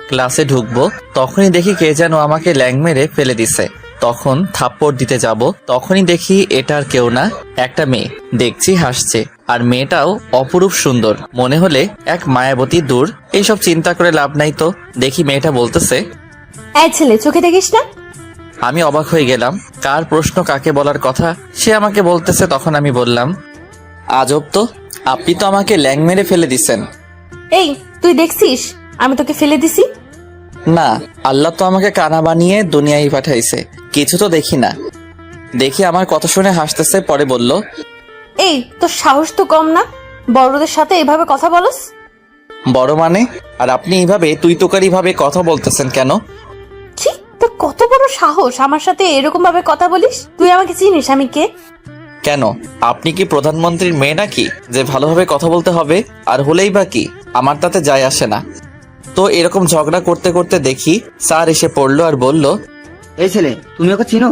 ক্লাসে ঢুকবো, তখনই দেখি কে যেন আমাকে ল্যাং মেরে ফেলে দিছে। তখন থাপ্পড় দিতে যাব, তখনই দেখি এটা আর কেউ না, একটা মেয়ে। দেখছি হাসছে, আর মেয়েটাও অপরূপ সুন্দর, মনে হলে এক মায়াবতী। দূর, এইসব চিন্তা করে লাভ নাই। তো দেখি মেয়েটা বলতেছে, এই ছেলে, চোখে দেখিস না? আমি অবাক হয়ে গেলাম, কার প্রশ্ন কাকে বলার কথা সে আমাকে বলতেছে। তখন আমি বললাম, আজব তো, আপনি তো আমাকে ল্যাং মেরে ফেলে দিছেন। এই, তুই দেখছিস আমি তোকে ফেলে দিছি? না, আল্লাহ তো আমাকে কানা বানিয়ে দুনিয়ায় পাঠাইছে, কিছু তো দেখি না। দেখি আমার কথা শুনে হাসতেছে, পরে বলল, এই, তোর সাহস তো কম না, বড়দের সাথে এভাবে কথা বলস? বড় মানে? আর আপনি এইভাবে তুই তোকারি ভাবে কথা বলতেছেন কেন? কি, তোর কত বড় সাহস আমার সাথে এরকম ভাবে কথা বলিস? তুই আমাকে চিনিস আমি কে? কেন, আপনি কি প্রধানমন্ত্রীর মেয়ে নাকি যে ভালোভাবে কথা বলতে হবে? আর হলেই বা কি, আমার তাতে যায় আসে না। তো এরকম ঝগড়া করতে করতে দেখি স্যার এসে পড়লো আর বলল, এই ছেলে, তুমি ওকে চিনো?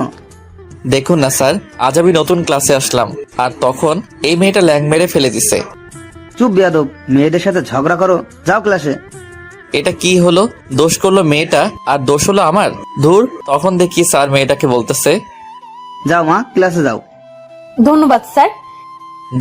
দেখুন না স্যার, আজ আমি নতুন ক্লাসে আসলাম, আর তখন এই মেয়েটা ল্যাং মেরে ফেলে দিছে। চুপ বেয়াদব, মেয়েদের সাথে ঝগড়া করো, যাও ক্লাসে। এটা কি হলো? দোষ করলো মেয়েটা আর দোষ হলো আমার? ধুর। তখন দেখি স্যার মেয়েটাকে বলতেছে, যাও মা, ক্লাসে যাও। ধন্যবাদ স্যার।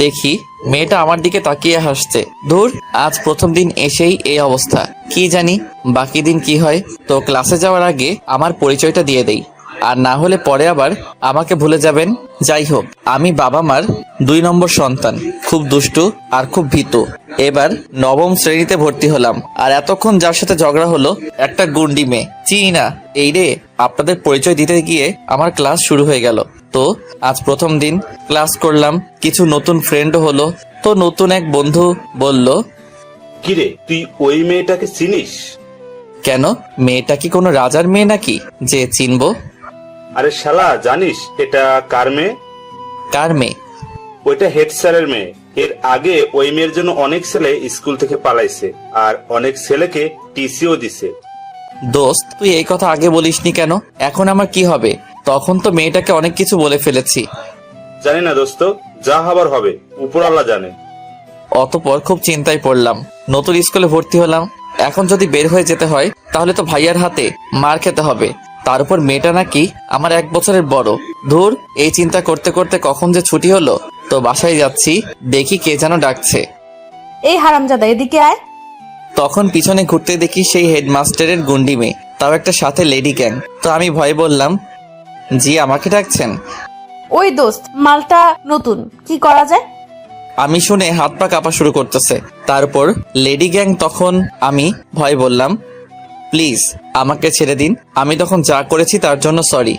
দেখি মেয়েটা আমার দিকে তাকিয়ে হাসছে। ধুর, আজ প্রথম দিন এসেই এই অবস্থা, কি জানি বাকি দিন কি হয়। তো ক্লাসে যাওয়ার আগে আমার পরিচয়টা দিয়ে দেই, আর না হলে পরে আবার আমাকে ভুলে যাবেন। যাই হোক, আমি বাবা মার 2 নম্বর সন্তান, খুব দুষ্টু আর খুব ভীতু। এবার 9ম শ্রেণীতে ভর্তি হলাম, আর এতক্ষণ যার সাথে ঝগড়া হলো একটা গুন্ডি মেয়ে, চিনি না। এই রে, আপনাদের পরিচয় দিতে গিয়ে আমার ক্লাস শুরু হয়ে গেল। তো আজ প্রথম দিন ক্লাস করলাম, কিছু নতুন ফ্রেন্ডও হলো। তো নতুন এক বন্ধু বলল, কিরে, তুই ওই মেয়েটাকে চিনিস? কেন, মেয়েটা কি কোনো রাজার মেয়ে নাকি যে চিনবো? আরে শালা, জানিস এটা কার মেয়ে? কার মেয়ে? ওইটা হেড স্যারের মেয়ে। এর আগে ওই মেয়ের জন্য অনেক ছেলে স্কুল থেকে পালাইছে, আর অনেক ছেলেকে টিসিও দিছে। দোস্ত, তুই এই কথা আগে বলিসনি কেন? এখন আমার কি হবে? তখন তো মেয়েটাকে অনেক কিছু বলে ফেলেছি। জানি না দোস্ত, যা হবার হবে, উপরওয়ালা জানে। অতপর খুব চিন্তায় পড়লাম। নতুন স্কুলে ভর্তি হলাম, এখন যদি বের হয়ে যেতে হয় তাহলে তো ভাইয়ার হাতে মার খেতে হবে। তার উপর মেয়েটা নাকি আমার 1 বছরের বড়। ধুর, এই চিন্তা করতে করতে কখন যে ছুটি হলো। তো বাসায় যাচ্ছি, দেখি কে যেন ডাকছে। এই হারামজাদা, এদিকে আয়। তখন পিছনে ঘুরতে দেখি সেই হেডমাস্টারের গুন্ডি মেয়ে, তাও একটা সাথে লেডি গ্যাং। তো আমি ভয়ে বললাম, জি আমাকে ডাকছেন? ওই দোস্ত, মালটা নতুন, কি করা যায়? আমি শুনে হাত পা কাঁপা শুরু করতেছে। তারপর লেডি গ্যাং। তখন আমি ভয় বললাম, প্লিজ আমাকে ছেড়ে দিন, আমি তখন যা করেছি তার জন্য সরি।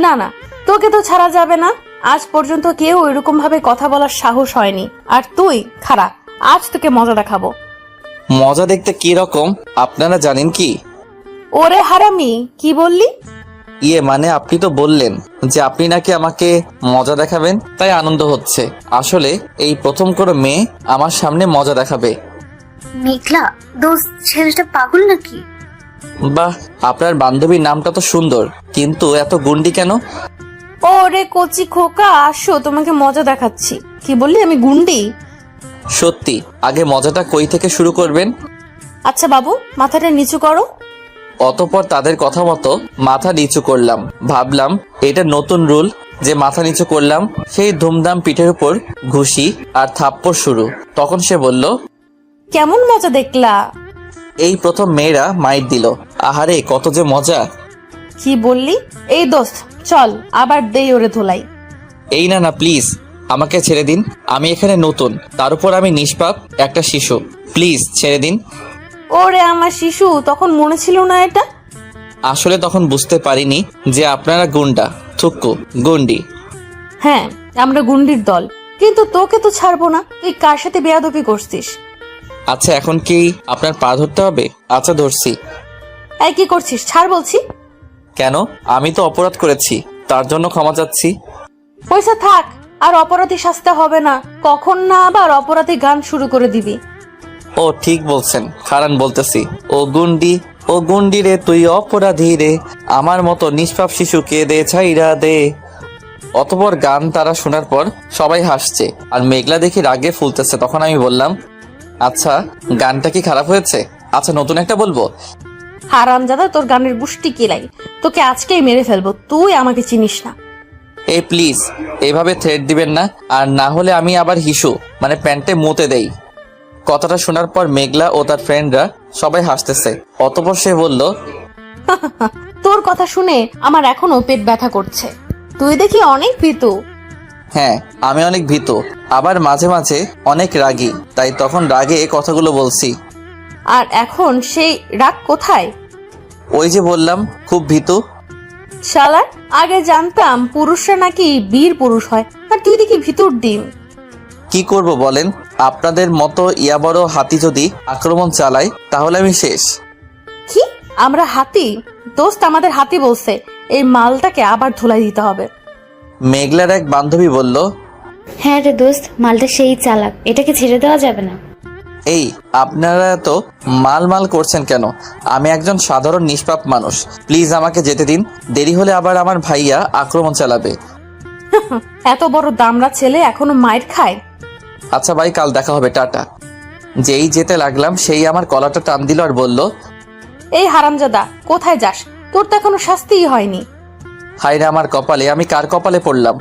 না না, তোকে তো ছাড়া যাবে না। আজ পর্যন্ত কেউ ওইরকম ভাবে কথা বলার সাহস হয়নি, আর তুই খারাপ। আজ তোকে মজা দেখাবো। মজা দেখতে কি রকম আপনারা জানেন কি? ওরে হারামি, কি বললি? ইয়ে মানে, আপনি তো বললেন যে আপনি নাকি আমাকে মজা দেখাবেন, তাই আনন্দ হচ্ছে। আসলে এই প্রথম কোনো মেয়ে আমার সামনে মজা দেখাবে। মেঘলা, দোস্ত ছেলেটা পাগল নাকি? বাহ, আপনার বান্ধবীর নামটা তো সুন্দর, কিন্তু এত গুন্ডি কেন? ওরে কচি খোকা, আসো, তোমাকে মজা দেখাচ্ছি। কি বললি, আমি গুন্ডি? সত্যি, আগে মজাটা কই থেকে শুরু করবেন? আচ্ছা বাবু, মাথাটা নিচু করো। অতঃপর তাদের কথা মতো মাথা নিচু করলাম। ভাবলাম এটা নতুন রুল যে মাথা নিচু করলাম সেই ধুমধাম পিঠের উপর ঘুষি আর থাপ্পড় শুরু। তখন সে বলল, কেমন মজা দেখলা? এই প্রথম মেয়েরা মাইট দিল। আহারে, কত যে মজা! কি বললি? এই দোস্ত, চল আবার দেই ওরে ধোলাই। এই না না, প্লিজ আমাকে ছেড়ে দিন, আমি এখানে নতুন, তার উপর আমি নিষ্পাপ একটা শিশু। প্লিজ ছেড়ে দিন। ওরে আমার শিশু, তখন মনে ছিল না এটা? আসলে তখন বুঝতে পারিনি যে আপনারা গুন্ডা, থুক্কু, গুন্ডি। হ্যাঁ, আমরা গুন্ডির দল, কিন্তু তোকে তো ছাড়বো না। তুই কার সাথে বেয়াদবি করছিস? আচ্ছা, এখন কি আপনার পা ধরতে হবে? আচ্ছা, ধরছি। এই কি করছিস? ছাড় বলছি। কেন, আমি তো অপরাধ করেছি, তার জন্য ক্ষমা চাচ্ছি। পয়সা থাক, আর অপরাধী শাস্তি হবে না। কখন না আবার অপরাধী গান শুরু করে দিবি। ও ঠিক বলছেন, খারান বলতেছি। ও গুন্ডি রে, তুই অপরাধী রে, আমার মতো নিষ্পাপ শিশুকে দে ছাইরা দে। অতপর গান তারা শোনার পর সবাই হাসছে, আর মেঘলা দেখি রাগে ফুলতেছে। তখন আমি বললাম, আচ্ছা গানটা কি খারাপ হয়েছে? আচ্ছা, নতুন একটা বলবো। হারামজাদা, তোর গানের গুষ্টি কিলাই, তোকে আজকেই মেরে ফেলবো, তুই আমাকে চিনিস না। এই প্লিজ এভাবে থ্রেট দিবেন না, আর না হলে আমি আবার হিসু মানে প্যান্টে মুতে দেই। কথাটা শোনার পর মেঘলা ও তার ফ্রেন্ডরা সবাই হাসতেছে। অতঃপর সে বলল, তোর কথা শুনে আমার এখনো পেট ব্যথা করছে। তুই দেখি অনেক ভীতু। হ্যাঁ আমি অনেক ভীতু, আবার মাঝে মাঝে অনেক রাগী, তাই তখন রাগে কথাগুলো বলছি। আর এখন সেই রাগ কোথায়? ওই যে বললাম খুব ভীতু। শালা, আগে জানতাম পুরুষরা নাকি বীর পুরুষ হয়, আর তুই দেখি ভিতর ডিম। কি করব বলেন, আপনাদের মতো ইয়া বড় হাতি যদি আক্রমণ চালায় তাহলে আমি শেষ। কি আমরা হাতি? দোস্ত আমাদের হাতি বলছে, এই মালটাকে আবার ধুলাই দিতে হবে। মেঘলার এক বান্ধবী বলল, হ্যাঁ রে দোস্ত, মালটা সেই চালাক, এটাকে ছেড়ে দেওয়া যাবে না। এই আপনারা তো মাল করছেন কেন? আমি একজন সাধারণ নিষ্পাপ মানুষ, প্লিজ আমাকে যেতে দিন, দেরি হলে আবার আমার ভাইয়া আক্রমণ চালাবে। এত বড় দামড়া ছেলে এখনো মাইর খায়। আচ্ছা ভাই, কাল দেখা হবে, টাটা। যেই যেতে লাগলাম সেই আমার কলারটা টান দিল আর বলল, এই হারামজাদা, কোথায় যাস? তোর তো এখনো শাস্তিই হয়নি। হায় রে আমার কপালে, আমি কার কপালে পড়লাম?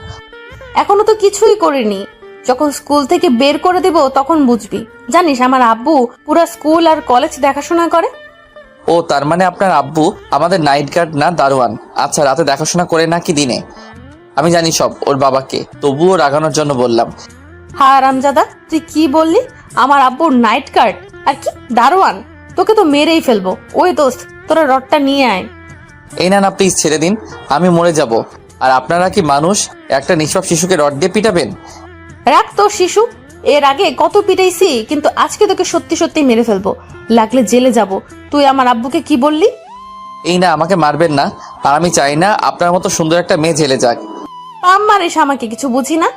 এখনো তো কিছুই করিনি। যখন স্কুল থেকে বের করে দেব তখন বুঝবি। জানিস আমার আব্বু পুরো স্কুল আর কলেজ দেখাশোনা করে। ও তার মানে আপনার আব্বু আমাদের নাইট গার্ড না দারোয়ান? আচ্ছা, রাতে দেখাশোনা করে নাকি দিনে? আমি জানি সব ওর বাবাকে, তবুও রাগানোর জন্য বললাম। হারামজাদা, তুই কি বললি? আমার আব্বুর নাইট গার্ড আর কি দারোয়ান? তোকে তো মেরেই ফেলবো। ওই দোস্ত, তোরা রডটা নিয়ে আয়। এই না প্লিজ ছেড়ে দিন, আমি মরে যাব। আর আপনারা কি মানুষ? একটা নিষ্পাপ শিশুকে রড দিয়ে পিটাবেন? রাখ তোর শিশু, এর আগে কত পিটাইছি, কিন্তু আজকে তোকে সত্যি সত্যি মেরে ফেলবো, লাগলে জেলে যাব। তুই আমার আব্বুকে কি বললি? এই না, আমাকে মারবেন না, আর আমি চাই না আপনার মতো সুন্দর একটা মেয়ে জেলে যাক। পাম মারিস আমাকে, কিছু বুঝি না।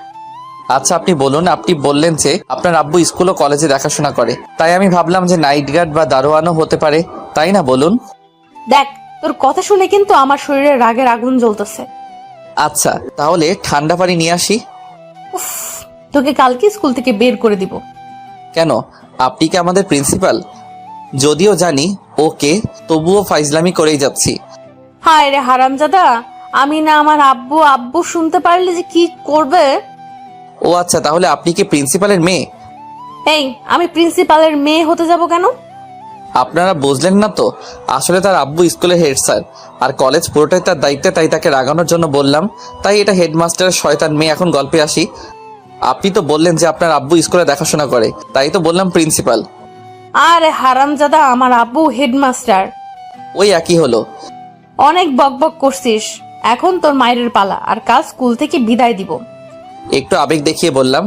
আচ্ছা আপনি বলুন, আপনি বললেন যে আপনার আব্বু স্কুল ও কলেজে দেখাশোনা করে, তাই আমি ভাবলাম যে নাইট গার্ড বা দারোয়ানও হতে পারে, তাই না? বলুন। দেখ, তোর কথা শুনে কিন্তু আমার শরীরে রাগের আগুন জ্বলতেছে। আচ্ছা তাহলে ঠান্ডা পানি নিয়ে আসি। উফ, তোকে কালকে স্কুল থেকে বের করে দিব। কেন, আপনি কি আমাদের প্রিন্সিপাল? যদিও জানি ওকে, তবুও ফাইজলামি করেই যাচ্ছি। হায় রে হারামজাদা, আমি না আমার আব্বু আব্বু শুনতে পারলে যে কি করবে। ও আচ্ছা, তাহলে আপনি কি প্রিন্সিপালের মেয়ে? এই, আমি প্রিন্সিপালের মেয়ে হতে যাব কেন? আপনারা বুঝলেন না তো, আসলে তার আব্বু স্কুলের হেড স্যার, আর কলেজ পুরোটাই তার দায়িত্বে, তাই তাকে রাগানোর জন্য বললাম। তাই এটা হেডমাস্টারের শয়তান মেয়ে। এখন গল্পে আসি। আপনি তো বললেন যে আপনার আব্বু স্কুলে দেখাশোনা করে, তাই তো বললাম প্রিন্সিপাল। আরে হারামজাদা, আমার আব্বু হেডমাস্টার। ওই একই হলো। অনেক বকবক করছিস, এখন তোর মায়ের পালা, আর কাল স্কুল থেকে বিদায় দিব। একটু আবেগ দেখিয়ে বললাম,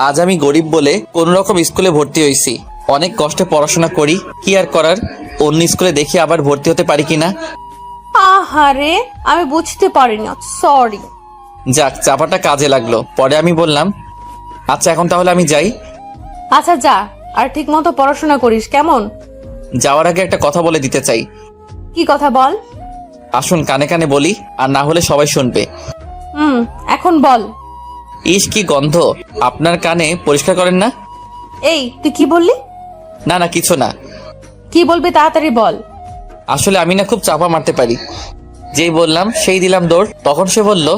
আজ আমি গরিব বলে কোন রকম স্কুলে ভর্তি হয়েছি, অনেক কষ্টে পড়াশোনা করি, কি আর করার, অন্য স্কুলে দেখি আবার ভর্তি হতে পারি কিনা। আহারে, আমি বুঝতে পারিনি, সরি। যাক, চাপাটা কাজে লাগলো। পরে আমি বললাম, আচ্ছা এখন তাহলে আমি যাই। আচ্ছা যা, আর ঠিক মতো পড়াশোনা করিস, কেমন? যাওয়ার আগে একটা কথা বলে দিতে চাই। কি কথা বল? আসুন কানে কানে বলি, আর না হলে সবাই শুনবে। এখন বল। ইস কি গন্ধ, আপনার কানে পরিষ্কার করেন না? এই, তুই কি বললি? না না, কিছু না। কি বলবি তাড়াতাড়ি বল। আসলে আমি না খুব চাপা মারতে পারি, যেই বললাম সেই দিলাম দৌড়। তখন সে বলল,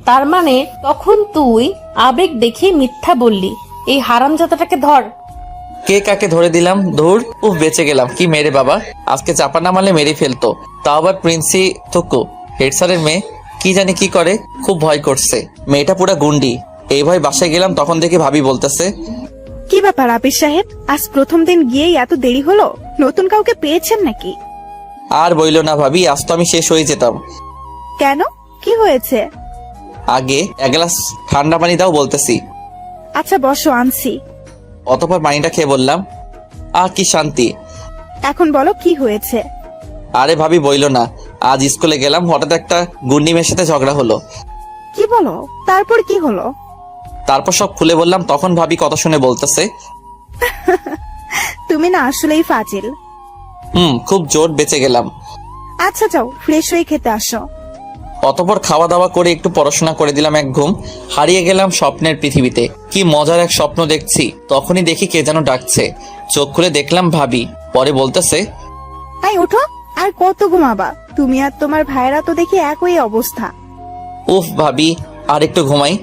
তার মানে তখন তুই আবেগ দেখে মিথ্যা বললি। এই হারামজাদাটাকে ধর। কে কাকে ধরে দিলাম, ধুর, উফ বেঁচে গেলাম। কি মেরে বাবা, আজকে চাপা না মারলে মেরে ফেলতো, তাও আবার প্রিন্সি থুকু হেড স্যারের মেয়ে। কি জানি কি করে, খুব ভয় করছে। মেয়েটা পুরা গুন্ডি। এই ভয় বাসায় গেলাম, তখন দেখি ভাবি বলতেছে, কি ব্যাপার আবির সাহেব, আজ প্রথম দিন গিয়েই এত দেরি হলো? নতুন কাউকে পেয়েছেন নাকি? আর বইলো না ভাবি, আজ তো আমি শেষ হয়ে যেতাম। কেন, কি হয়েছে? আগে এক গ্লাস ঠান্ডা পানি দাও বলতেছি। আচ্ছা বসো, আনছি। অতঃপর পানিটা খেয়ে বললাম, কি শান্তি। এখন বলো কি হয়েছে? আরে ভাবি বইলো না, আজ স্কুলে গেলাম, হঠাৎ একটা গুন্ডি মেয়ের সাথে ঝগড়া হলো। কি বলো, তারপর কি হলো? তারপর সব খুলে বললাম। তখন ভাবি কথা শুনে বলতেছে, তুমি না আসলেই ফাজিল। খুব জোর বেঁচে গেলাম। আচ্ছা যাও, ফ্রেশ হয়ে খেতে আসো। অতঃপর খাওয়া দাওয়া করে একটু পড়াশোনা করে দিলাম, এক ঘুম। হারিয়ে গেলাম স্বপ্নের পৃথিবীতে। কি মজার এক স্বপ্ন দেখছি। তখনই দেখি কে যেন ডাকছে। চোখ খুলে দেখলাম ভাবি। পরে বলতেছে, আই ওঠো, আর কত ঘুমাবা? তুমি আর তোমার ভাইরা তো দেখি একই অবস্থা। উফ ভাবি, আর একটু ঘুমাই।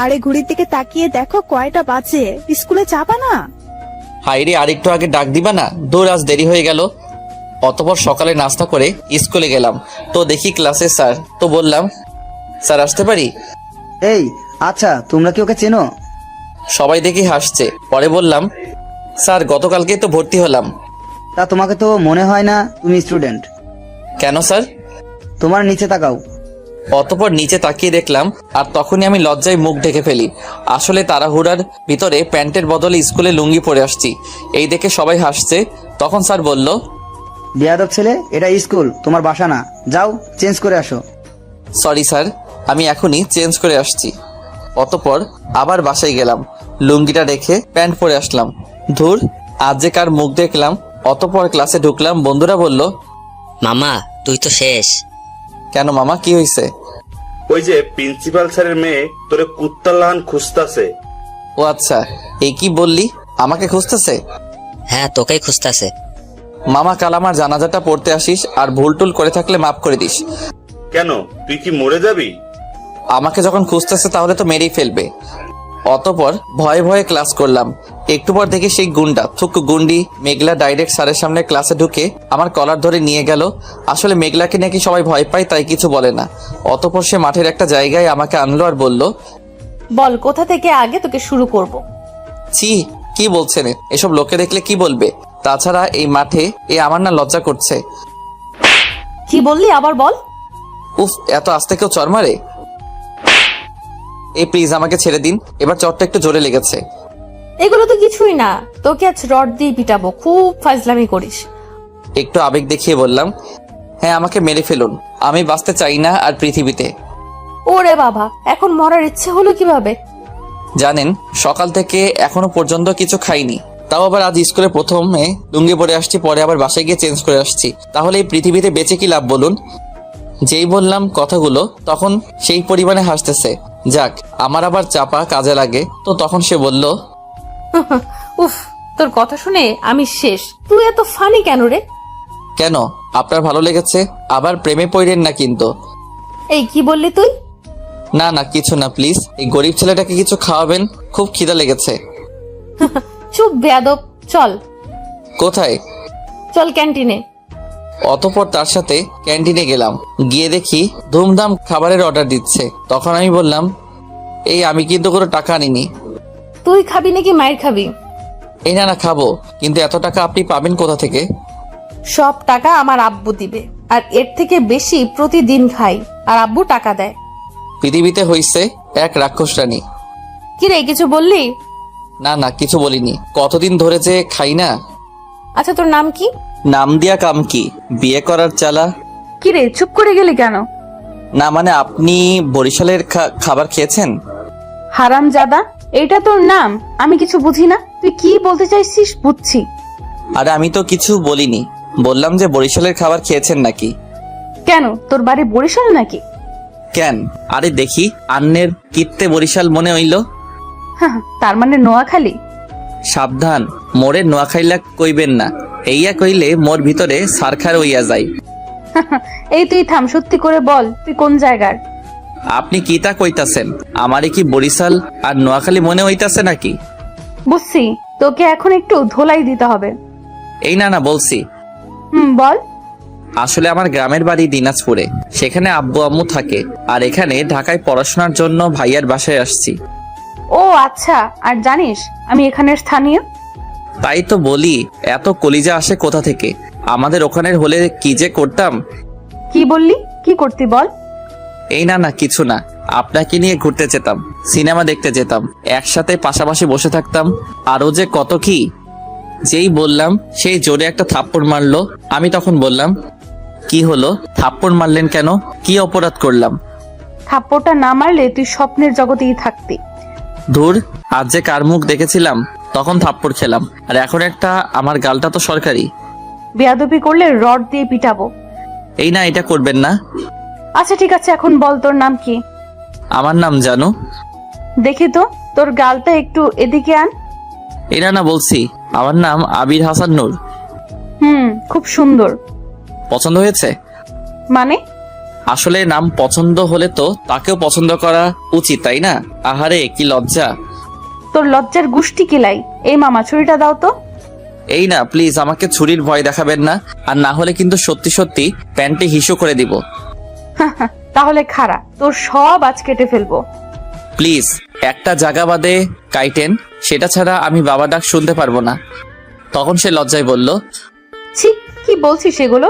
আরে ঘড়ির দিকে তাকিয়ে দেখো কয়টা বাজে, স্কুলে যাবা না? হাইরে, আর একটু আগে ডাক দিবা না? দূর, আজ দেরি হয়ে গেল। অতপর সকালে নাস্তা করে স্কুলে গেলাম, তো দেখি ক্লাসে স্যার। তো বললাম, স্যার আসতে পারি? এই আচ্ছা, তোমরা কি ওকে চেনো? সবাই দেখি হাসছে। পরে বললাম, স্যার গতকালকেই তো ভর্তি হলাম। তা তোমাকে তো মনে হয় না তুমি স্টুডেন্ট। কেন স্যার? তোমার নিচে তাকাও। অতপর নিচে তাকিয়ে দেখলাম, আর তখনই আমি লজ্জায় মুখ ঢেকে ফেলি। আসলে তাড়াহুড়ার ভিতরে প্যান্টের বদলে স্কুলে লুঙ্গি পরে আসছি। এই দেখে সবাই হাসছে। তখন স্যার বলল, বেয়াদব ছেলে, এটা স্কুল, তোমার বাসা না। যাও চেঞ্জ করে আসো। সরি স্যার, আমি এখনই চেঞ্জ করে আসছি। অতপর আবার বাসায় গেলাম, লুঙ্গিটা রেখে প্যান্ট পরে আসলাম। ধুর, আজ যে কার মুখ দেখলাম। অতপর ক্লাসে ঢুকলাম, বন্ধুরা বলল, মামা তুই তো শেষ। কেন মামা, কি হয়েছে? ওই যে প্রিন্সিপাল স্যারের মেয়ে তোরে কুত্তার লাহান খুঁজতাছে। ও আচ্ছা, এই কি বললি? আমাকে খুঁজতেছে? হ্যাঁ, তোকেই খুঁজতাছে। মামা, কাল আমার জানাজাটা পড়তে আসিস, আর ভুল টুল করে থাকলে মাফ করে দিস। কেন, তুই কি মরে যাবি? আমাকে যখন খুঁজতেছে তাহলে তো মেরেই ফেলবে। অতপর ভয়ে ভয়ে ক্লাস করলাম। একটু পর দেখি সেই গুন্ডা থুকু গুন্ডি মেঘলা ডাইরেক্ট স্যারের সামনে ক্লাসে ঢুকে আমার কলার ধরে নিয়ে গেল। আসলে মেঘলাকে নাকি সবাই ভয় পায়, তাই কিছু বলে না। অতপর সে মাঠের একটা জায়গায় আমাকে আনলো আর বলল, বল কোথা থেকে আগে তোকে শুরু করব। ছি, কি বলছেন? এসব লোকে দেখলে কি বলবে? তাছাড়া এই মাঠে আমার না লজ্জা করছে। কি বললি আবার বল। উফ, এত আস্তে কেউ চর মারে? এই প্লিজ আমাকে ছেড়ে দিন, এবার চরটা একটু জোরে লেগেছে। এগুলো তো কিছুই না, তোকে আজ রড দিয়ে পিটাবো। খুব ফাজলামি করিস। একটু আবেগ দেখিয়ে বললাম, হ্যাঁ আমাকে মেরে ফেলুন, আমি বাঁচতে চাই না আর পৃথিবীতে। ওরে বাবা, এখন মরার ইচ্ছে হলো কিভাবে? জানেন, সকাল থেকে এখনো পর্যন্ত কিছু খাইনি। তাও আবার আজ স্কুলে প্রথমে লুঙ্গি পরে আসছি, পরে আবার বাসায় গিয়ে চেঞ্জ করে আসছি। তাহলে এই পৃথিবীতে বেঁচে কি লাভ বলুন? যেই বললাম কথাগুলো তখন সেই পরিমাণে হাসতেছে। যাক, আমার আবার চাপা কাজে লাগে। তো তখন সে বলল, উফ, তোর কথা শুনে আমি শেষ। তুই এত ফানি কেন রে? কেন, আপনার ভালো লেগেছে? আবার প্রেমে পড়েন না কিন্তু। এই কি বললি তুই? না না, কিছু না, প্লিজ এই গরিব ছেলেটাকে কিছু খাওয়াবেন, খুব খিদা লেগেছে। চুপ বেয়াদব, চল। কোথায়? চল ক্যান্টিনে। অতপর তার সাথে ক্যান্টিনে গেলাম। গিয়ে দেখি ধুমধাম খাবারের অর্ডার দিচ্ছে। তখন আমি বললাম, এই আমি কিন্তু কোনো টাকা আনিনি। তুই খাবি নাকি মায়ের খাবি? এই না না, খাবো, কিন্তু এত টাকা আপনি পাবেন কোথা থেকে? সব টাকা আমার আব্বু দিবে, আর এর থেকে বেশি প্রতিদিন খাই, আর আব্বু টাকা দেয়। পৃথিবীতে হইছে এক রাক্ষস রানী। কিরে, কিছু বললি? না না, কিছু বলিনি। কতদিন ধরে যে খাই না। আচ্ছা, তোর নাম কি? নাম দিয়া কাম কি, বিয়ে করার চালা। কিরে, চুপ করে গেলি কেন? না মানে, আপনি বরিশালের খাবার খেয়েছেন? হারামজাদা, এইটা তোর নাম? আমি কিছু বুঝি না, তুই কি বলতে চাইছিস বুঝছি। আরে আমি তো কিছু বলিনি, বললাম যে বরিশালের খাবার খেয়েছেন নাকি। কেন, তোর বাড়ি বরিশাল নাকি? কেন? আরে দেখি আন্নের কিত্তে বরিশাল মনে হইল। তার মানে নোয়াখালী? সাবধান, মোরে নোয়াখাইলা কইবেন না। এইয়া কইলে মোর ভিতরে সারখার হইয়া যায়। এই তুই থাম, সত্যি করে বল তুই কোন জায়গার? আপনি কি তা কইতাছেন? আমারে কি বরিশাল আর নোয়াখালী মনে হইতাছে নাকি? বুঝছি, তোকে এখন একটু ধোলাই দিতে হবে। এই না না, বলছি। বল। আসলে আমার গ্রামের বাড়ি দিনাজপুরে, সেখানে আব্বু আম্মু থাকে, আর এখানে ঢাকায় পড়াশোনার জন্য ভাইয়ার বাসায় আসছি। ও আচ্ছা, আর জানিস আমি এখানের স্থানীয়? তাই তো বলি, এত কলিজা আসে কোথা থেকে? আমাদের ওখানের হলে কি যে করতাম। কি বললি? কি করতি বল? এই না না, কিছু না, আপনাকে নিয়ে ঘুরতে যেতাম, সিনেমা দেখতে যেতাম, একসাথে পাশাপাশি বসে থাকতাম, আরো যে কত কি। যেই বললাম সেই জোরে একটা থাপ্পড় মারলো। আমি তখন বললাম, কি হলো, থাপ্পড় মারলেন কেন? কি অপরাধ করলাম? থাপ্পড়টা না মারলে তুই স্বপ্নের জগতেই থাকতি। ধুর, আজ যে কার মুখ দেখেছিলাম তখন থাপ্পড় খেলাম, আর এখন একটা আমার গালটা তো সরকারি। বেয়াদবি করলে রড দিয়ে পিটাবো। এই না, এটা করবেন না। আচ্ছা ঠিক আছে, এখন বল তোর নাম কি? আমার নাম জানু। দেখি তো, তোর গালটা একটু এদিকে আন। এই না না, বলছি আমার নাম আবির হাসান নূর। খুব সুন্দর। পছন্দ হয়েছে? মানে? আসলে নাম পছন্দ হলে তো তাকেও পছন্দ করা উচিত, তাই না? আহারে কি লজ্জা। তোর লজ্জার গুষ্টি কিলাই। এই মামা ছুরিটা দাও তো। এই না, প্লিজ আমাকে ছুরির ভয় দেখাবেন না, আর না হলে কিন্তু সত্যি সত্যি প্যান্টে হিসু করে দিব। তাহলে খাড়া, তোর সব আজ কেটে ফেলবো। প্লিজ একটা জায়গা বাদে কাইটেন, সেটা ছাড়া আমি বাবা ডাক শুনতে পারবো না। তখন সে লজ্জায় বলল, ছি, কি বলছিস সেগুলো?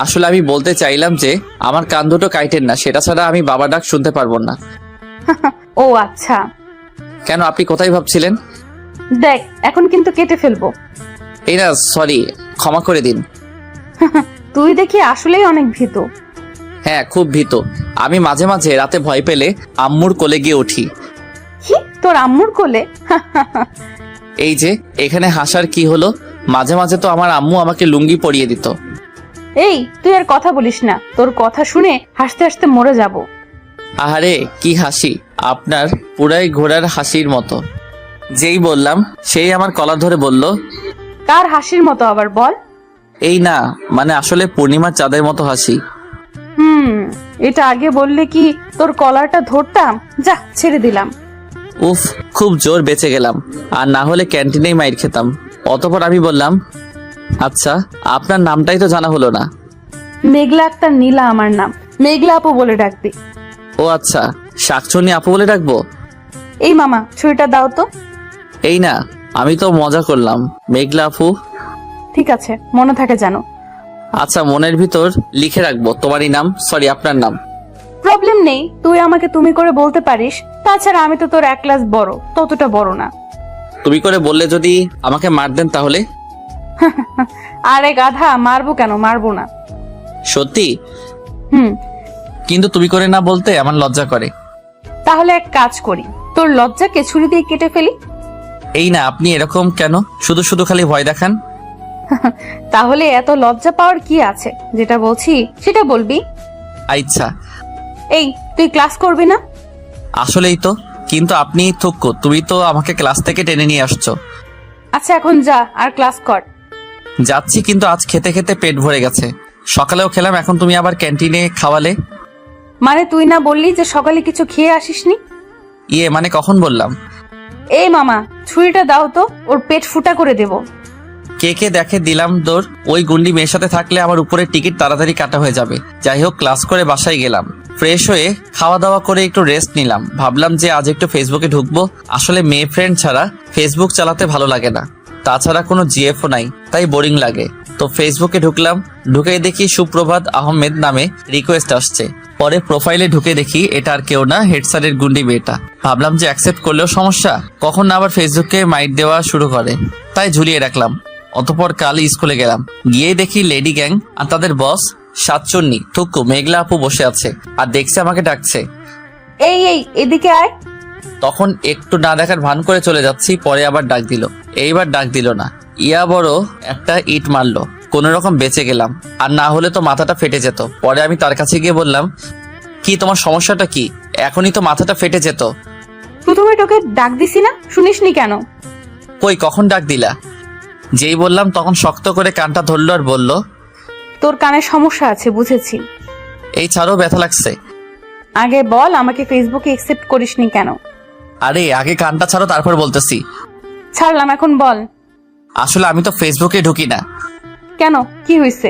আসলে আমি বলতে চাইলাম যে আমার কান দুটো কাইটেন না, সেটা ছাড়া আমি বাবা ডাক শুনতে পারবো না। ও আচ্ছা। কেন, আপনি কোথায় ভাবছিলেন? দেখ, এখন কিন্তু কেটে ফেলবো। এই না, সরি, ক্ষমা করে দিন। তুই দেখি আসলেই অনেক ভীতু। হ্যাঁ, খুব ভীত। আমি মাঝে মাঝে রাতে ভয় পেলে আম্মুর কোলে গিয়ে উঠি। কি, তোর আম্মুর কোলে? এই যে এখানে হাসার কি হলো? মাঝে মাঝে তো আমার আম্মু আমাকে লুঙ্গি পরিয়ে দিত। এই, তুই আর কথা বলিস না, তোর কথা শুনে হাসতে হাসতে মরে যাব। আহারে কি হাসি, আপনার পুরাই ঘোড়ার হাসির মতো। যেই বললাম সেই আমার কলার ধরে বলল, কার হাসির মতো আবার বল? এই না, মানে আসলে পূর্ণিমার চাঁদের মতো হাসি। এটা আগে বললে কি তোর কলারটা ধরতাম। যা, ছেড়ে দিলাম। উফ, খুব জোর বেঁচে গেলাম, আর না হলে ক্যান্টিনেই মাইর খেতাম। অতঃপর আমি বললাম, আচ্ছা আপনার নামটাই তো জানা হলো না। মেঘলা আক্তার নীলা আমার নাম। মেঘলা আপু বলে ডাকবি। ও আচ্ছা, শাকচুন্নি আপু বলে ডাকবো? এই মামা ছুরিটা দাও তো। এই না, আমি তো মজা করলাম। মেঘলা আপু? ঠিক আছে, মনে থাকে জানো। আচ্ছা, মনের ভিতর লিখে রাখবো তোমারই নাম, সরি আপনার নাম। প্রবলেম নেই, তুই আমাকে তুমি করে বলতে পারিস। তাছাড়া আমি তো তোর 1 ক্লাস বড়, ততটা বড় না। তুমি করে বললে যদি আমাকে মার দেন তাহলে? আরে গাধা, মারবো কেন? মারবো না। সত্যি? হুম। কিন্তু তুমি করে না বলতে আমার লজ্জা করে। তাহলে এক কাজ করি, তোর লজ্জাকে ছুরি দিয়ে কেটে ফেলি। এই না, আপনি এরকম কেন শুধু শুধু খালি ভয় দেখান? তাহলে এত লজ্জা পাওয়ার কি আছে? যেটা বলছি সেটা বলবি। আচ্ছা। এই, তুই ক্লাস করবি না? আসলেই তো, কিন্তু আপনি থুক্কু, তুমি তো আমাকে ক্লাস থেকে টেনে নিয়ে আসছো। আচ্ছা এখন যা আর ক্লাস কর। যাচ্ছি, কিন্তু আজ খেতে খেতে পেট ভরে গেছে। সকালেও খেলাম, এখন তুমি আবার ক্যান্টিনে খাওয়ালে। মানে তুই না বললি যে সকালে কিছু খেয়ে আসিসনি? ইয়ে মানে কখন বললাম? এই মামা, ছুরিটা দাও তো, ওর পেট ফুটা করে দেব। কে কে দেখে দিলাম দৌড়। ওই গুন্ডি মেয়ের সাথে থাকলে আমার উপরে টিকিট তাড়াতাড়ি কাটা হয়ে যাবে। যাই হোক, ক্লাস করে বাসায় গেলাম। ফ্রেশ হয়ে খাওয়া দাওয়া করে একটু রেস্ট নিলাম। ভাবলাম যে আজ একটু ফেসবুকে ঢুকবো। আসলে মেয়ে ফ্রেন্ড ছাড়া ফেসবুক চালাতে ভালো লাগে না, তাছাড়া কোনো জিএফও নাই, তাই বোরিং লাগে। তো ফেসবুকে ঢুকলাম। ঢুকেই দেখি সুপ্রভাত আহমেদ নামে রিকোয়েস্ট আসছে। পরে প্রোফাইলে ঢুকে দেখি এটা আর কেউ না, হেড স্যারের গুন্ডি মেয়েটা। ভাবলাম যে অ্যাকসেপ্ট করলেও সমস্যা, কখন না আবার ফেসবুকে মাইট দেওয়া শুরু করে, তাই ঝুলিয়ে রাখলাম। অতঃপর কাল স্কুলে গেলাম। গিয়ে দেখি লেডি গ্যাং আর তাদের বস সাতচন্নি, থুক্কু, মেঘলা আপু বসে আছে আর দেখছে আমাকে ডাকছে। এই এই, এদিকে আয়। তখন একটু না দেখার ভান করে চলে যাচ্ছি, পরে আবার ডাক দিল। এইবার ডাক দিল না, ইয়া বড় একটা ইট মারলো। কোন রকম বেঁচে গেলাম, আর না হলে তো মাথাটা ফেটে যেত। পরে আমি তার কাছে গিয়ে বললাম, কি তোমার সমস্যাটা কি? এখনই তো মাথাটা ফেটে যেত। প্রথমে তোকে ডাক দিছি না, শুনিসনি কেন? কই, কখন ডাক দিলা? যেই বললাম তখন শক্ত করে কানটা ধরলো আর বলল, তোর কানে সমস্যা আছে, বুঝেছি। এই ছাড়ো, ব্যথা লাগছে। আগে বল, আমাকে ফেসবুকে অ্যাকসেপ্ট করিসনি কেন? আরে আগে কানটা ছাড়ো, তারপর বলতেছি। ছাড়লাম, এখন বল। আসলে আমি তো ফেসবুকে ঢুকি না। কেন, কি হয়েছে?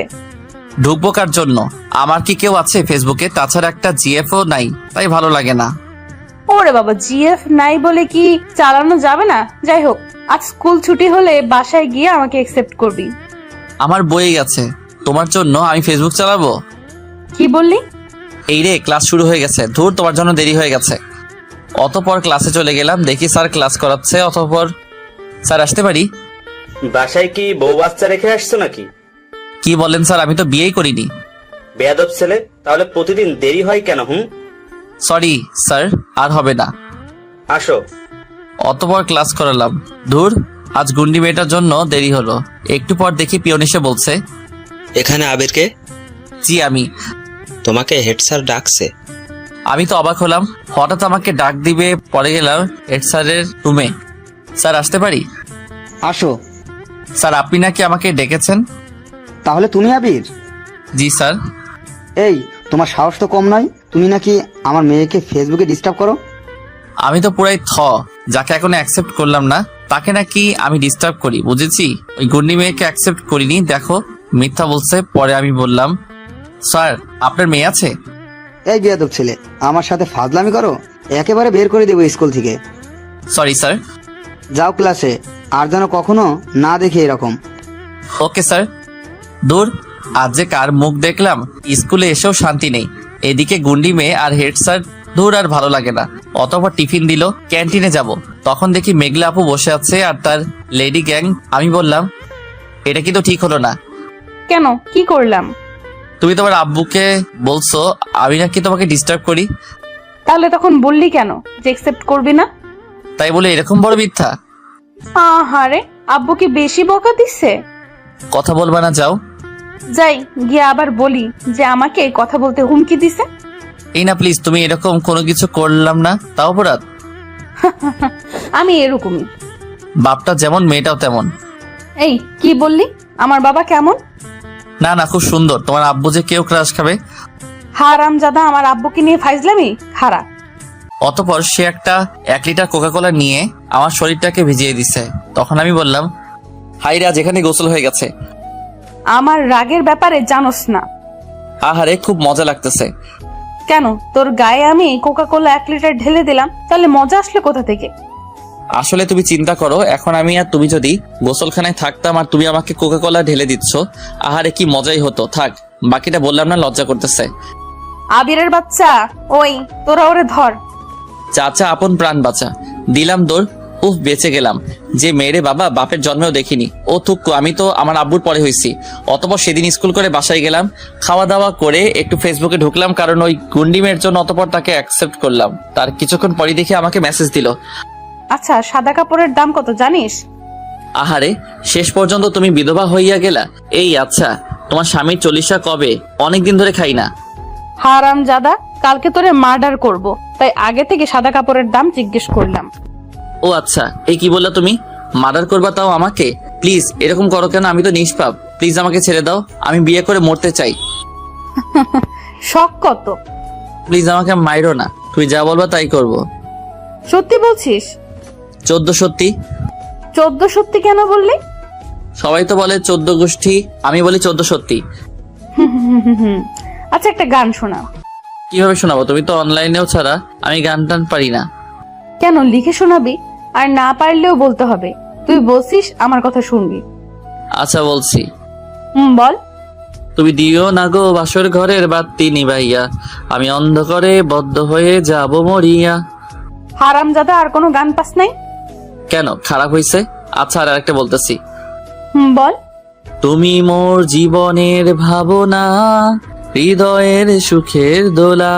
ঢুকবো কার জন্য? আমার কি কেউ আছে ফেসবুকে? তাছাড়া একটা জিএফও নাই, তাই ভালো লাগে না। ওরে বাবা, জিএফ নাই বলে কি চালানো যাবে না? যাই হোক, আজ স্কুল ছুটি হলে বাসায় গিয়ে আমাকে অ্যাকসেপ্ট করবি। আমার বই গেছে, তোমার জন্য আমি ফেসবুক চালাবো? কি বললি? এই রে, ক্লাস শুরু হয়ে গেছে, ধুর তোমার জন্য দেরি হয়ে গেছে। অতঃপর ক্লাসে চলে গেলাম, দেখি স্যার ক্লাস করাচ্ছে। অতঃপর, স্যার আসতে পারি? বাসায় কি বউ বাচ্চা রেখে আসছো নাকি? কি বলেন স্যার, আমি তো বিয়েই করিনি। বেয়াদব ছেলে, তাহলে প্রতিদিন দেরি হয় কেন? সরি স্যার, আর হবে না। আসো। অতঃপর ক্লাস করালাম। ধুর, আজ গুন্ডি মেয়েটার জন্য দেরি হলো। একটু পর দেখি পিয়ন এসে বলছে, এখানে আবিরকে? জি আমি। তোমাকে হেড স্যার ডাকছে। আমি তো অবাক হলাম, হঠাৎ আমাকে ডাক দিবে। পরে গেলাম হেড স্যারের রুমে। স্যার আসতে পারি? আসো। স্যার আপনি নাকি আমাকে ডেকেছেন? তাহলে তুমি আবির? জি স্যার। এই, তোমার সাহস তো কম নয়, তুমি নাকি আমার মেয়েকে ফেসবুকে ডিস্টার্ব করো। আমি তো পুরাই যাকে এখনো অ্যাকসেপ্ট করলাম না তাকে নাকি আমি ডিস্টার্ব করি, বুঝেছি। ওই গুন্ডি মেয়েকে অ্যাকসেপ্ট করিনি, দেখো মিথ্যা বলছে। পরে আমি বললাম, স্যার আপনার মেয়ে আছে? এই বেয়াদব ছেলে, আমার সাথে ফাজলামি করো, একেবারে বের করে দেবো স্কুল থেকে। Sorry sir. যাও ক্লাসে, আর যেন কখনো না দেখি এরকম। Okay sir. দূর, আজ যে কার মুখ দেখলাম, স্কুলে এসেও শান্তি নেই। এদিকে গুন্ডি মেয়ে আর হেড স্যার, দূর আর ভালো লাগে না। অতঃপর টিফিন দিল, ক্যান্টিনে যাব, তখন দেখি মেঘলা আপু বসে আছে আর তার লেডি গ্যাং। আমি বললাম, এটা কিন্তু ঠিক হলো না। কেন, কি করলাম? তুমি তোমার আব্বুকে বলছো আমি নাকি তোমাকে ডিস্টার্ব করি, তাহলে তখন বললি কেন যে একসেপ্ট করবি না? তাই বলে এরকম বড় মিথ্যা? আহারে, আব্বু কি বেশি বকা দিচ্ছে? কথা বলবা না, যাও। যাই গিয়ে আবার বলি যে আমাকে কথা বলতে হুমকি দিছে। এই না প্লিজ, তুমি এরকম কোনো কিছু করলাম না, তাও অপরাধ। আমি এরকমই। বাপটা যেমন মেয়েটাও তেমন। এই কি বললি? আমার বাবা কেমন? না না, খুব সুন্দর। তোমার আব্বু যে কেউ ক্রাশ খাবে। হারামজাদা আমার আব্বুকে নিয়ে ফাইজলামি খারাপ। অতঃপর সে একটা 1 লিটার কোকাকোলা নিয়ে আমার শরীরটাকে ভিজিয়ে দিছে। তখন আমি বললাম, হাইরা, যেখানে গোসল হয়ে গেছে। আমার রাগের ব্যাপারে জানোস না। আহারে, খুব মজা লাগতেছে। কেন, তোর গায়ে আমি কোকা কোলা 1 লিটার ঢেলে দিলাম, তাহলে মজা আসলে কোথা থেকে? আসলে তুমি চিন্তা করো, এখন আমি আর তুমি যদি গোসলখানায় থাকতাম আর তুমি আমাকে কোকাকোলা ঢেলে দিচ্ছ, আহারে কি মজাই হতো। থাক, বাকিটা বললাম না, লজ্জা করতেছে। আবিরের বাচ্চা, ওই তোরা ওরে ধর। চাচা আপন প্রাণ বাঁচা। দিলাম দৌড়। উফ, বেঁচে গেলাম। যে মেয়েরে বাবা বাপের জন্মেও দেখিনি, ও থুক্কু, আমি তো আমার আব্বুর পরে হয়েছি। অতপর সেদিন স্কুল করে বাসায় গেলাম, খাওয়া দাওয়া করে একটু ফেসবুকে ঢুকলাম, কারণ ওই গুন্ডি মেয়ের জন্য। অতপর তাকে অ্যাকসেপ্ট করলাম। তার কিছুক্ষণ পরই দেখে আমাকে মেসেজ দিল। আচ্ছা, সাদা কাপড়ের দাম কত জানিস? আহারে, শেষ পর্যন্ত তুমি বিধবা হইয়া গেলা। এই আচ্ছা, তোমার স্বামীর 40 কবে? অনেকদিন ধরে খাই না। হারামজাদা, কালকে তোরে মার্ডার করব, তাই আগে থেকে সাদা কাপড়ের দাম জিজ্ঞেস করলাম। ও আচ্ছা, এই কি বললা তুমি? মার্ডার করবা, তাও আমাকে? প্লিজ এরকম করো কেন? আমি তো নিষ্পাপ। প্লিজ আমাকে ছেড়ে দাও, আমি বিয়ে করে মরতে চাই। শখ কত? প্লিজ আমাকে মাইরো না, তুই যা বলবা তাই করব। সত্যি বলছিস? 14 সত্যি। 14 সত্যি কেন বললি? সবাই তো বলে 14 গোষ্ঠী, আমি বলি 14 সত্যি। আচ্ছা, একটা গান শোনা। কিভাবে শোনাবো? তুমি তো অনলাইনেও ছাড়া, আমি গান টান পারি না। কেন, লিখে শোনাবি? আর না পারলেও বলতে হবে। তুই বলছিস, আমার কথা শুনবি। আচ্ছা বলছি। বল। তুমি দিও না গো বাসর ঘরের বাতি নিবাইয়া, আমি অন্ধকারে বদ্ধ হয়ে যাব মরিয়া। হারামজাদা, আর কোনো গান পাস নাই? কেন, খারাপ হইছে? আচ্ছা, আর একটা বলতেছি। বল। তুমি মোর জীবনের ভাবনা, হৃদয়ের সুখের দোলা,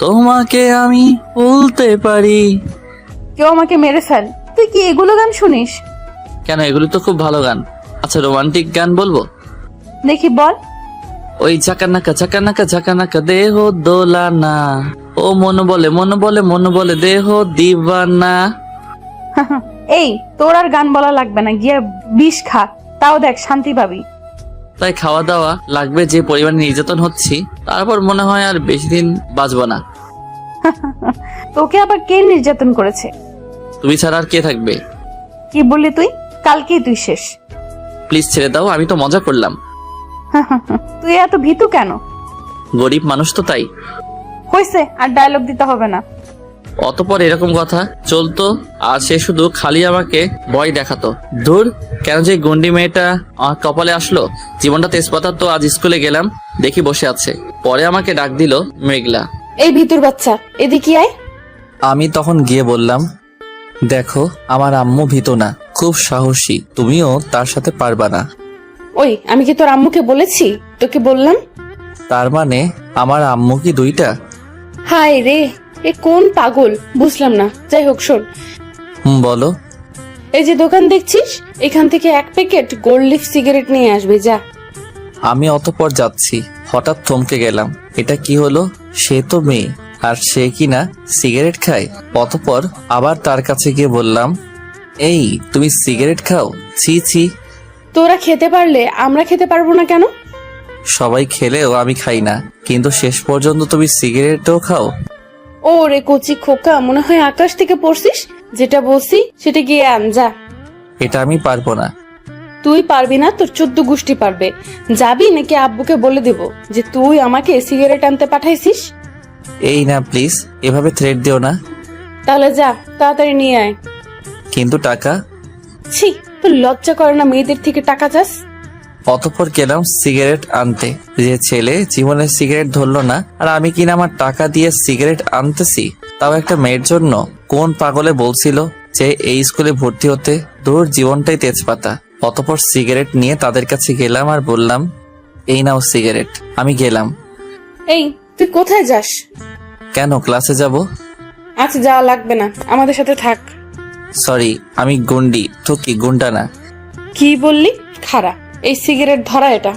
তোমাকে আমি বলতে পারি। কেউ আমাকে মেরে ফেল, তুই কি এগুলো গান শুনিস? কেন, এগুলো তো খুব ভালো গান। আচ্ছা, রোমান্টিক গান বলবো? দেখি বল। ওই ঝাকানাকা ঝাকানাকা ঝাকানাকা দেহ দোলানা, ও মন বলে মন বলে মন বলে দেহ দিবানা। এই, তোর আর গান বলা লাগবে না, গিয়ে বিষ খা, তাও দেখ শান্তি পাবি। তাই খাওয়া দাওয়া লাগবে, যে পরিমাণে নির্যাতন হচ্ছি, তারপর মনে হয় আর বেশি দিন বাঁচবো না। তোকে আবার কে নির্যাতন করেছে? তুমি ছাড়া আর কে থাকবে? কি বললি তুই? কালকেই তুই শেষ। প্লিজ ছেড়ে দাও, আমি তো মজা করলাম। তুই এত ভীতু কেন? গরিব মানুষ তো, তাই। হইছে, আর ডায়লগ দিতে হবে না। অতপর এরকম কথা চলতো, আর সে শুধু খালি আমাকে ভয় দেখাতো। ধুর, কেন যে গন্ডি মেয়েটা আমার কপালে আসলো। জীবনটা তেজপাতা। তো আজ স্কুলে গেলাম, দেখি বসে আছে। পরে আমাকে ডাক দিল মেঘলা। এই ভিতুর বাচ্চা, এদিকে আয়। আমি তখন গিয়ে বললাম, দেখো আমার আম্মু ভীত না, খুব সাহসী, তুমিও তার সাথে পারবা না। ওই, আমি কি তোর আম্মুকে বলেছি? তোকে বললাম। তার মানে আমার আম্মু কি 2টা? হায় রে, এ কোন পাগল, বুঝলাম না। যাই হোক, শোন। বলো। এই যে দোকান দেখছিস, এখান থেকে 1 প্যাকেট গোল্ড লিফ সিগারেট নিয়ে আসবি, যা। আমি অতপর যাচ্ছি, হঠাৎ থমকে গেলাম। এটা কি হলো? সে তো মেয়ে, আর সে কিনা সিগারেট খায়। অতপর আবার তার কাছে গিয়ে বললাম, এই তুমি সিগারেট খাও? ছি ছি। তোরা খেতে পারলে আমরা খেতে পারবো না কেন? সবাই খেলেও আমি খাই না, কিন্তু শেষ পর্যন্ত তুমি সিগারেটও খাও? ও রে কচি খোকা, মনে হয় আকাশ থেকে পড়ছিস। যেটা বলছি সেটা গিয়ে আন যা। এটা আমি পারবো না। তুই পারবি না, তোর 14 গোষ্ঠী পারবে। যাবি নাকি আব্বুকে বলে দেব যে তুই আমাকে সিগারেট আনতে পাঠাইছিস? এই না প্লিজ, এভাবে থ্রেট দিও না। তাহলে যা, তাড়াতাড়ি নিয়ে আয়। কিন্তু টাকা? ছি, তোর লজ্জা করে না মেয়েদের থেকে টাকা চাস? অতঃপর গেলাম সিগারেট আনতে। যে ছেলে জীবনে সিগারেট ধরলো না, আর আমি কিনা আমার টাকা দিয়ে সিগারেট আনতেছি, তাও একটা মেয়ের জন্য। কোন পাগলে বলছিল যে এই স্কুলে ভর্তি হতে? তোর জীবনটাই তেজপাতা। অতঃপর সিগারেট নিয়ে তাদের কাছে গেলাম আর বললাম, এই নাও সিগারেট। আমি গেলাম। এই, তুই কোথায় যাস? কেন, ক্লাসে যাব। আচ্ছা, যাওয়া লাগবে না, আমাদের সাথে থাক। সরি, আমি গুন্ডি তো কি গুন্ডা না। কি বললি? খারা, এই সিগারেট ধরা। এটা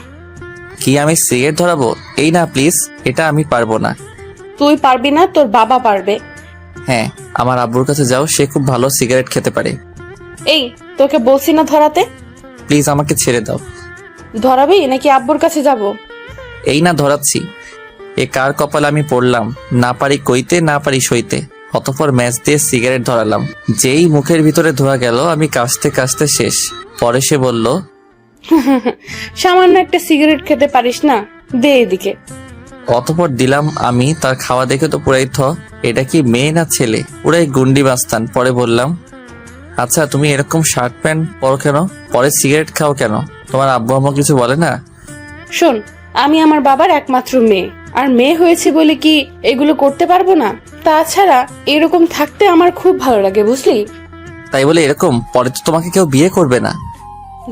কি আমি সিগারেট ধরাবো? এই না প্লিজ, এটা আমি পারবো না। তুই পারবি না, তোর বাবা পারবে। হ্যাঁ, আমার আব্বুর কাছে যাও, সে খুব ভালো সিগারেট খেতে পারে। এই, তোকে বলছি না ধরাতে। প্লিজ আমাকে ছেড়ে দাও। ধরাবি নাকি আব্বুর কাছে যাব? এই না ধরাচ্ছি। এ কার কপালে আমি পড়লাম, না পারি কইতে না পারি সইতে। অতঃপর ম্যাচ দিয়ে সিগারেট ধরালাম। যেই মুখের ভিতরে ধোয়া গেল, আমি কাশতে কাশতে শেষ। পরে সে বলল, সামান্য একটা সিগারেট খেতে পারিস না, দে এদিকে। অতঃপর দিলাম আমি। তার খাওয়া দেখে তো পুরাই এটা কি মেয়ে না ছেলে, পুরাই গুন্ডি বাস্তান। পরে বললাম, আচ্ছা তুমি এরকম শার্ট প্যান্ট পরো কেন? পরে সিগারেট খাও কেন? তোমার আব্বু আম্মু কিছু বলে না? শোন, আমি আমার বাবার একমাত্র মেয়ে, আর মেয়ে হয়েছে বলে কি এগুলো করতে পারবো না? তাছাড়া এরকম থাকতে আমার খুব ভালো লাগে, বুঝলি? তাই বলে এরকম? পরে তো তোমাকে কেউ বিয়ে করবে না।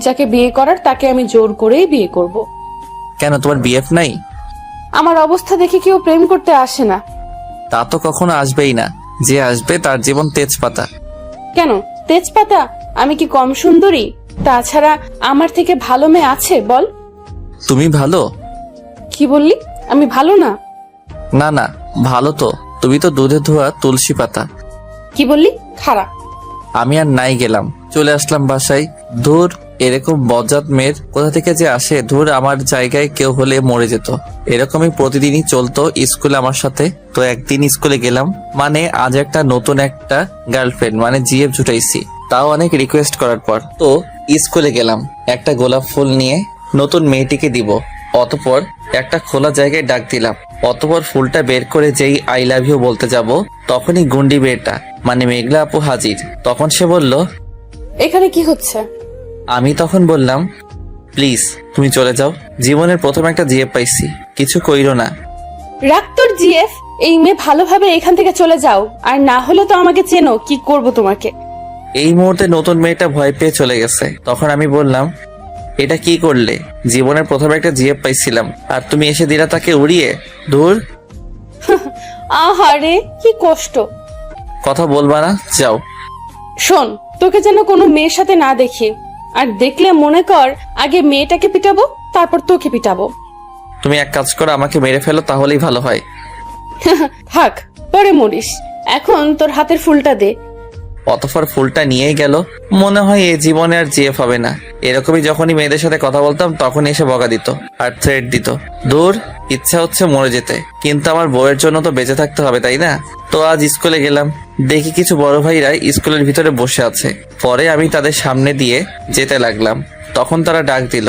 যাকে বিয়ে করার তাকে আমি জোর করেই বিয়ে করব। কেন, তোমার বিএফ নাই? আমার অবস্থা দেখে কেউ প্রেম করতে আসে না। তা তো কখনো আসবেই না। যে আসবে তার জীবন তেজপাতা। কেন তেজপাতা? আমি কি কম সুন্দরী? তাছাড়া আমার থেকে ভালো মেয়ে আছে বল? তুমি ভালো? কি বললি? আমি ভালো না? না না, ভালো তো। তুমি তো দুধে ধোয়া তুলসী পাতা। কি বললি? খারাপ। আমি আর নাই গেলাম, চলে আসলাম বাসায়। ধুর, এরকম বজ্জাত মেয়ের কোথা থেকে যে আসে। ধুর, আমার জায়গায় কেউ হলে মরে যেত। এরকমই প্রতিদিনই চলতো স্কুলে আমার সাথে। তো একদিন স্কুলে গেলাম, মানে আজ একটা নতুন একটা গার্লফ্রেন্ড মানে জিএফ জুটাইছি, তাও অনেক রিকোয়েস্ট করার পর। তো স্কুলে গেলাম একটা গোলাপ ফুল নিয়ে, নতুন মেয়েটিকে দিব। অতঃপর একটা খোলা জায়গায় ডাক দিলাম। অতঃপর ফুলটা বের করে যেই আই লাভ ইউ বলতে যাব, তখনই গুন্ডি মেয়েটা মানে মেঘলা আপু হাজির। তখন সে বলল, এখানে কি হচ্ছে? আমি তখন বললাম, প্লিজ তুমি চলে যাও, জীবনের প্রথম একটা জিএফ পাইছি, কিছু কইরো না। রাখ তোর জিএফ। এই মেয়ে ভালোভাবে এখান থেকে চলে যাও, আর না হলে তো আমাকে চেনো, কি করব তোমাকে। এই মুহূর্তে নতুন মেয়েটা ভয় পেয়ে চলে গেছে। তখন আমি বললাম, এটা কি করলে? জীবনের প্রথম একটা জিএফ পাইছিলাম, আর তুমি এসে দিলা তাকে উড়িয়ে। ধুর, আহারে কি কষ্ট। কথা বলবা না, যাও। শোন, তোকে যেন কোনো মেয়ের সাথে না দেখি, আর দেখলে মনে কর আগে মেয়েটাকে পিটাবো, তারপর তোকে পিটাবো। তুমি এক কাজ করো, আমাকে মেরে ফেলো, তাহলেই ভালো হয়। থাক, পরে মরিস। এখন তোর হাতের ফুলটা দে। অতঃপর ফুলটা নিয়েই গেল। মনে হয় এ জীবনে আর জিএফ হবে না। এরকমই যখনই মেয়েদের সাথে কথা বলতাম তখন এসে বকা দিত আর থ্রেট দিত। দূর, ইচ্ছা হচ্ছে মরে যেতে, কিন্তু আমার বউয়ের জন্য তো বেঁচে থাকতে হবে, তাই না? তো আজ স্কুলে গেলাম, দেখি কিছু বড় ভাইরা স্কুলের ভিতরে বসে আছে। পরে আমি তাদের সামনে দিয়ে যেতে লাগলাম, তখন তারা ডাক দিল,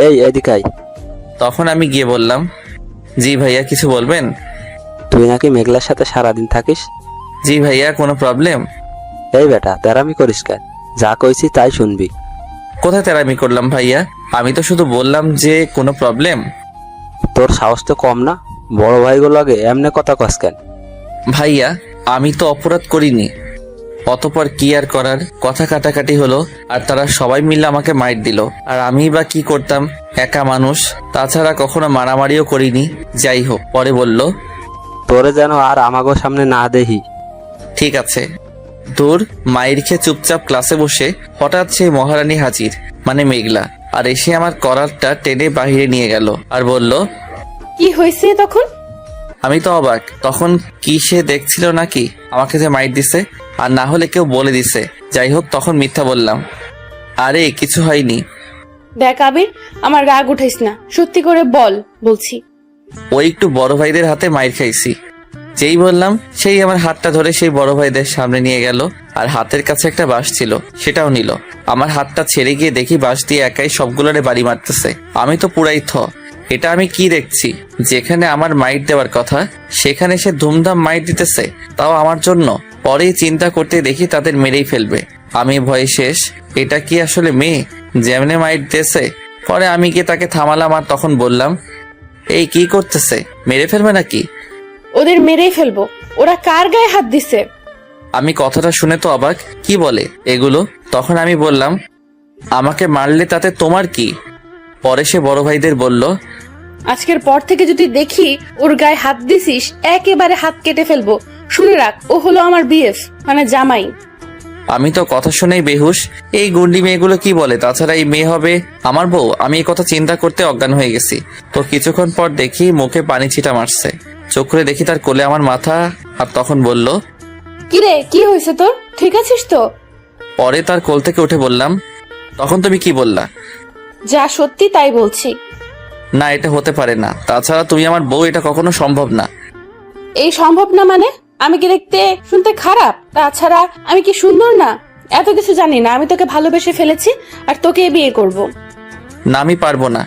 এই এদিকে আয়। তখন আমি গিয়ে বললাম, জি ভাইয়া, কিছু বলবেন? তুই নাকি মেঘলার সাথে সারাদিন থাকিস? জি ভাইয়া, কোনো প্রবলেম? এই বেটা, তেরামি করিস কেন? যা কইছি তাই শুনবি। কোথায় তেরামি করলাম ভাইয়া? আমি তো শুধু বললাম যে কোনো প্রবলেম। তোর সাহস তো কম না, বড় ভাইগুলো আগে এমনি কথা কস কেন? ভাইয়া, আমি তো অপরাধ করিনি। অতঃপর কি আর করার, কথা কাটাকাটি হলো, আর তারা সবাই মিলে আমাকে মাইর দিল। আর আমি বা কি করতাম, একা মানুষ, তাছাড়া কখনো মারামারিও করিনি। যাই হোক, পরে বলল, তোরে যেন আর আমাগো সামনে না দেখি। ঠিক আছে। দূর, মায়ের খেয়ে চুপচাপ ক্লাসে বসে হঠাৎ সেই মহারানী হাজির, মানে মেঘলা, আর এসে আমার কলারটা টেনে বাহিরে নিয়ে গেল আর বলল, কি হয়েছে তখন? আমি তো অবাক। তখন কি সে দেখছিল নাকি আমাকে যে মাইর দিছে, আর না হলে কেউ বলে দিছে। যাই হোক, তখন মিথ্যা বললাম, আরে কিছু হয়নি। দেখ আবির, আমার রাগ উঠাইস না, সত্যি করে বল বলছি। ওই একটু বড় ভাইদের হাতে মাইর খাইছি। যেই বললাম সেই আমার হাতটা ধরে সেই বড় ভাইদের সামনে নিয়ে গেল, আর হাতের কাছে একটা বাঁশ ছিল সেটাও নিল। আমার হাতটা ছেড়ে গিয়ে দেখি বাঁশ দিয়ে একাই সবগুলোরে বাড়ি মারতেছে। আমি তো পুরাই এটা আমি কি দেখছি? যেখানে আমার মাইট দেওয়ার কথা সেখানে সে ধুমধাম মাইট দিতেছে, তাও আমার জন্য। পরেই চিন্তা করতে দেখি তাদের মেরেই ফেলবে। আমি ভয়ে শেষ। এটা কি আসলে মেয়ে? যেমনে মাইট দিতেছে। পরে আমি গিয়ে তাকে থামালাম আর তখন বললাম, এই কি করতেছে? মেরে ফেলবে নাকি? ওদের মেরেই ফেলবো। ওরা কার গায়ে হাত দিছে? আমি কথাটা শুনে তো অবাক, কি বলে এগুলো? তখন আমি বললাম, আমাকে মারলে তাতে তোমার কি? পরে সে বড় ভাইদের বলল, আজকের পর থেকে যদি দেখি ওর গায়ে হাত দিছিস, একেবারে হাত কেটে ফেলবো। শুনে রাখ, ও হলো আমার বিএফ, মানে জামাই। আমি তো কথা শুনেই বেহুশ। এই গুন্ডি মেয়েগুলো কি বলে? তাছাড়া এই মেয়ে হবে আমার বউ? আমি এই কথা চিন্তা করতে অজ্ঞান হয়ে গেছি। তো কিছুক্ষণ পর দেখি মুখে পানি ছিটা মারছে। চোখ করে দেখি তার কোলে আমার মাথা, আর তখন বলল, কিরে, কি হয়েছে তোর? ঠিক আছিস তো? পরে তার কোল থেকে উঠে বললাম, তখন তুমি কি বললা? যা সত্যি তাই বলছি। না, এটা হতে পারে না। তাছাড়া তুমি আমার বউ, এটা কখনো সম্ভব না। এই সম্ভব না মানে? আমি কি দেখতে শুনতে খারাপ? তাছাড়া আমি কি সুন্দর না? এত কিছু জানি না। আমি তোকে ভালোবেসে ফেলেছি আর তোকে বিয়ে করব। না, আমি পারবো না।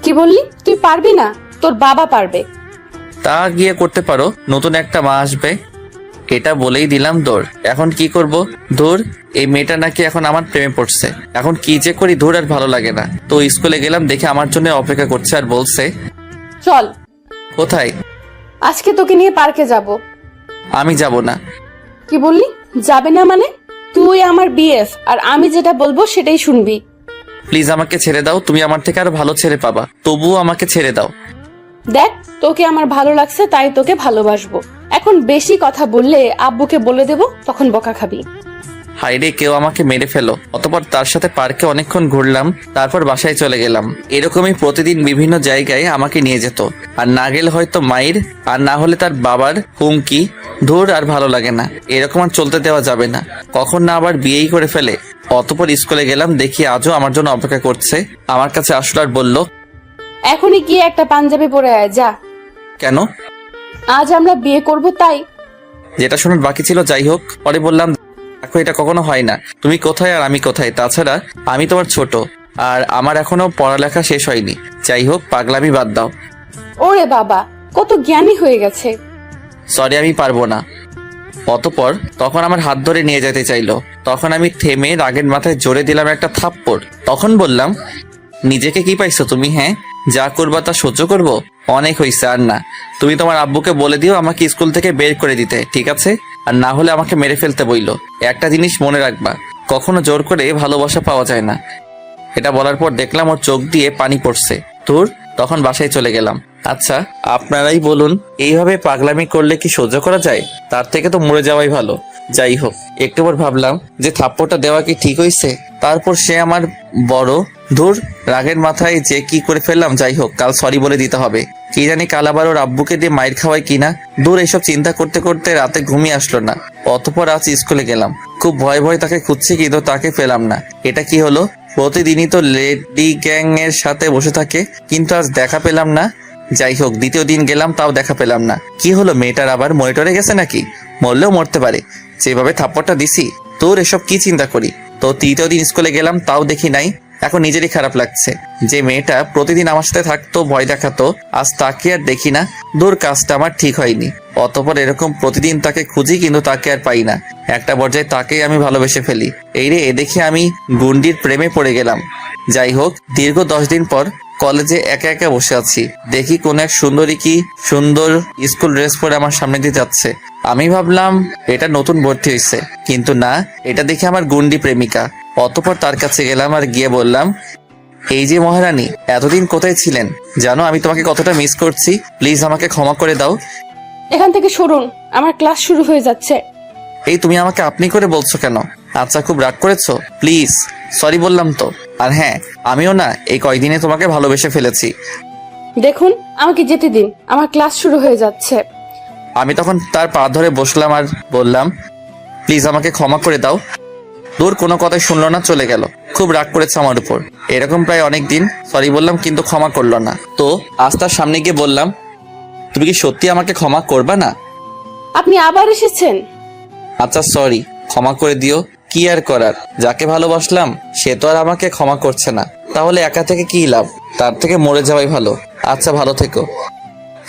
কি বললি? তুই পারবি না? তোর বাবা পারবে। তা গিয়ে করতে পারো, নতুন একটা মা আসবে। এটা বলেই দিলাম দৌড়। এখন কি করব? ধুর, এই মেয়েটা নাকি এখন আমার প্রেমে পড়ছে। এখন কি যে করি, ধুর, আর ভালো লাগে না। তো স্কুলে গেলাম, দেখে আমার জন্য অপেক্ষা করছে আর বলছে, চল। কোথায়? আজকে তোকে নিয়ে পার্কে যাব। আমি যাব না। কি বললি? যাবে না মানে? তুই আমার বিএফ, আর আমি যেটা বলবো সেটাই শুনবি। প্লিজ আমাকে ছেড়ে দাও। তুমি আমার থেকে আরো ভালো ছেড়ে পাবা, তবুও আমাকে ছেড়ে দাও। দেখ, তোকে আমার ভালো লাগছে তাই তোকে ভালোবাসবো। এখন বেশি কথা বললে আব্বুকে বলে দেব, তখন বকা খাবি। হাইরে, কেউ আমাকে মেরে ফেলো। অতপর তার সাথে পার্কে অনেকক্ষণ ঘুরলাম, তারপর বাসায় চলে গেলাম। এরকমই প্রতিদিন বিভিন্ন জায়গায় আমাকে নিয়ে যেত, আর না গেলে হয়তো মায়ের, আর না হলে তার বাবার হুমকি। ধুর, আর ভালো লাগে না। এরকম আর চলতে দেওয়া যাবে না। কখন না আবার বিয়েই করে ফেলে। অতপর স্কুলে গেলাম, দেখি আজও আমার জন্য অপেক্ষা করছে। আমার কাছে আসলো আর বলল, এখনই গিয়ে একটা পাঞ্জাবি পরে আয় যা। কেন? আজ আমরা বিয়ে করব তাই। যেটা শোনার বাকি ছিল। যাই হোক, পরে বললাম, দেখো, এটা কখনো হয় না। তুমি কোথায় আর আমি কোথায়? তাছাড়া আমি তোমার ছোট, আর আমার এখনো পড়ালেখা শেষ হয়নি। যাই হোক, পাগলামি বাদ দাও। ওরে বাবা, কত জ্ঞানী হয়ে গেছে। সরি, আমি পারবো না। অতপর তখন আমার হাত ধরে নিয়ে যেতে চাইলো। তখন আমি থেমে রাগের মাথায় জোরে দিলাম একটা থাপ্পড়। তখন বললাম, নিজেকে কি পাইছো তুমি? হ্যাঁ, যা করবা তা সহ্য করবো? অনেক হয়েছে, আর না। তুমি তোমার আব্বুকে বলে দিও আমাকে স্কুল থেকে বের করে দিতে, ঠিক আছে? আর না হলে আমাকে মেরে ফেলতে বইলো। একটা জিনিস মনে রাখবা, কখনো জোর করে ভালোবাসা পাওয়া যায় না। এটা বলার পর দেখলাম ওর চোখ দিয়ে পানি পড়ছে। তোর তখন বাসায় চলে গেলাম। আচ্ছা, আপনারাই বলুন, এইভাবে পাগলামি করলে কি সহ্য করা যায়? তার থেকে তো মরে যাওয়াই ভালো। যাই হোক, একটু পর ভাবলাম যে থাপ্পড়টা দেওয়া কি ঠিক হয়েছে? তারপর সে আমার বড়। ধুর, রাগের মাথায় যে কি করে ফেললাম। যাই হোক, কাল সরি বলে দিতে হবে। কি জানি কাল আবার ওর আব্বুকে দিয়ে মাইর খাওয়ায় কিনা। দূর, এসব চিন্তা করতে করতে রাতে ঘুমিয়ে আসলো না। অতপর আজ স্কুলে গেলাম, খুব ভয় ভয় তাকে খুঁজছি, কিন্তু তাকে পেলাম না। এটা কি হলো? প্রতিদিনই তো লেডি গ্যাং এর সাথে বসে থাকে, কিন্তু আজ দেখা পেলাম না। যাই হোক, দ্বিতীয় দিন গেলাম, তাও দেখা পেলাম না। কি হলো, মেয়েটার আবার মনিটরে গেছে নাকি? মরলেও মরতে পারে, যেভাবে থাপ্পড়টা দিছি। তোর এসব কি চিন্তা করি। তো তৃতীয় দিন স্কুলে গেলাম, তাও দেখি নাই। এখন নিজেরই খারাপ লাগছে। যে মেয়েটা প্রতিদিন আমার সাথে থাকতো, ভয় দেখাতো, আজ তাকে আর দেখি না। দূর, কাজটা আমার ঠিক হয়নি। অতপর এরকম প্রতিদিন তাকে খুঁজি, কিন্তু তাকে আর পাই না। একটা পর্যায়ে তাকেই আমি ভালোবেসে ফেলি। এই রে, এ দেখে আমি গুন্ডির প্রেমে পড়ে গেলাম। যাই হোক, দীর্ঘ 10 দিন পর কলেজে একা একা বসে আছি। দেখি কোন এক সুন্দরী কি সুন্দর স্কুল ড্রেস পরে আমার সামনে দিয়ে যাচ্ছে। আমি ভাবলাম এটা নতুন ভর্তি হয়েছে, কিন্তু না, এটা দেখে আমার গুন্ডি প্রেমিকা। অতপর তার কাছে গেলাম আর গিয়ে বললাম, এই যে মহারানী, এতদিন কোথায় ছিলেন? জানো আমি তোমাকে কতটা মিস করছি। প্লিজ আমাকে ক্ষমা করে দাও। এখান থেকে সরুন, আমার ক্লাস শুরু হয়ে যাচ্ছে। এই তুমি আমাকে আপনি করে বলছো কেন? আচ্ছা, খুব রাগ করেছো? প্লিজ, সরি বললাম তো। আর হ্যাঁ, আমিও না এই কয়দিনে তোমাকে ভালোবেসে ফেলেছি। দেখুন, আমাকে যেতে দিন, আমার ক্লাস শুরু হয়ে যাচ্ছে। আমি তখন তার পা ধরে বসলাম আর বললাম, প্লিজ আমাকে ক্ষমা করে দাও। দূর, কোনো কথাই শুনলো না, চলে গেল। খুব রাগ করেছে আমার উপর। এরকম প্রায় অনেক দিন সরি বললাম কিন্তু ক্ষমা করলো না। তো আজ তার সামনে গিয়ে বললাম, তুমি কি সত্যি আমাকে ক্ষমা করবা না? আপনি আবার এসেছেন? আচ্ছা সরি, ক্ষমা করে দিও। কি আর করার, যাকে ভালোবাসলাম সে তো আর আমাকে ক্ষমা করছে না, তাহলে একা থেকে কি লাভ? তার থেকে মরে যাওয়াই ভালো। আচ্ছা ভালো থেকো।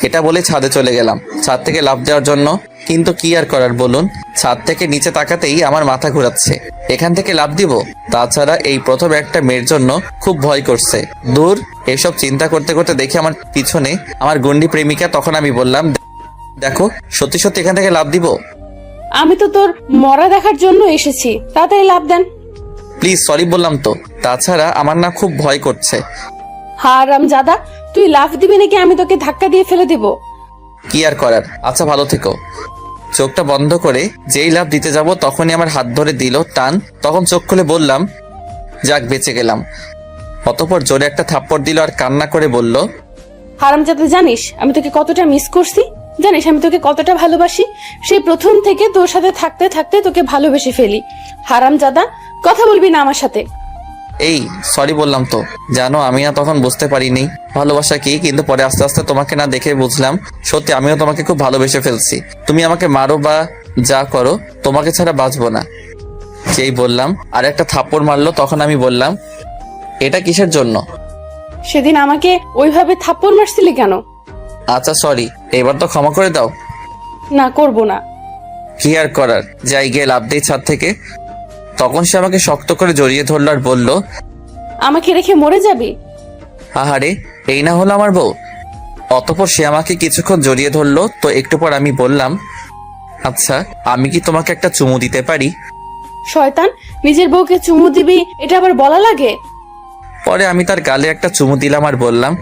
এটা বলে ছাদে চলে গেলাম ছাদ থেকে লাফ দেওয়ার জন্য, কিন্তু কি আর করার বলুন, ছাদ থেকে নিচে তাকাতেই আমার মাথা ঘোরাচ্ছে। এখান থেকে লাফ দিব? তাছাড়া এই প্রথম একটা মেয়ের জন্য খুব ভয় করছে। দূর, এসব চিন্তা করতে করতে দেখি আমার পিছনে আমার গন্ডি প্রেমিকা। তখন আমি বললাম, দেখো সত্যি সত্যি এখান থেকে লাফ দিব? আমি তো তোর মরা দেখার জন্য এসেছি, তাড়াতাড়ি লাভ দেন। প্লিজ সরি বললাম তো, তাছাড়া আমার না খুব ভয় করছে। হারাম জাদা, তুই লাফ দিবি নাকি আমি তোকে ধাক্কা দিয়ে ফেলে দিব? কি আর করার, আচ্ছা ভালো থেকো। চোখটা বন্ধ করে যেই লাফ দিতে যাব তখনই আমার হাত ধরে দিল টান। তখন চোখ খুলে বললাম, যাক বেঁচে গেলাম। অতঃপর জোরে একটা থাপ্পড় দিল আর কান্না করে বলল, হারাম জাদা, জানিস আমি তোকে কতটা মিস করছি? জানিস আমি তোকে কতটা ভালোবাসি? সেই প্রথম থেকে তোর সাথে থাকতে থাকতে তোকে ভালোবেসে ফেলি। হারাম জাদা, কথা বলবি না আমার সাথে। এই সরি বললাম তো। জানো আমি না তখন বুঝতে পারিনি ভালোবাসা কি, কিন্তু পরে আস্তে আস্তে তোমাকে না দেখে বুঝলাম সত্যি আমিও তোমাকে খুব ভালোবেসে ফেলছি। তুমি আমাকে মারো বা যা করো, তোমাকে ছাড়া বাঁচবো না। যেই বললাম আর একটা থাপ্পড় মারলো। তখন আমি বললাম, এটা কিসের জন্য? সেদিন আমাকে ওইভাবে থাপ্পড় মারছিলি কেন? আচ্ছা সরি, এবার তো ক্ষমা করে দাও। না, করব না। কি আর করার, যাই গিয়ে লাফ দিই ছাদ থেকে। তখন সে আমাকে শক্ত করে জড়িয়ে ধরলো আর বলল, আমাকে রেখে মরে যাবি? আহারে, এই না হলো আমার বউ। অতঃপর সে আমাকে কিছুক্ষণ জড়িয়ে ধরলো। তো একটু পর আমি বললাম, আচ্ছা আমি কি তোমাকে একটা চুমু দিতে পারি? শয়তান, নিজের বউকে চুমু দিবি এটা আবার বলা লাগে? পরে আমি তার গালে একটা চুমু দিলাম আর বললাম,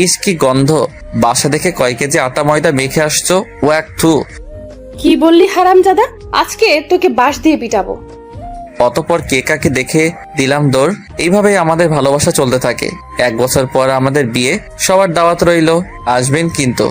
ইস কি গন্ধ, বাসা দেখে কয় কেজি আটা ময়দা মেখে আসছো, ও এক থু। কি বললি হারাম জাদা? আজকে তোকে বাঁশ দিয়ে পিটাবো। অতঃপর কেকাকে দেখে দিলাম দৌড়। এইভাবেই আমাদের ভালোবাসা চলতে থাকে। 1 বছর পর আমাদের বিয়ে। সবার দাওয়াত রইলো, আসবেন কিন্তু।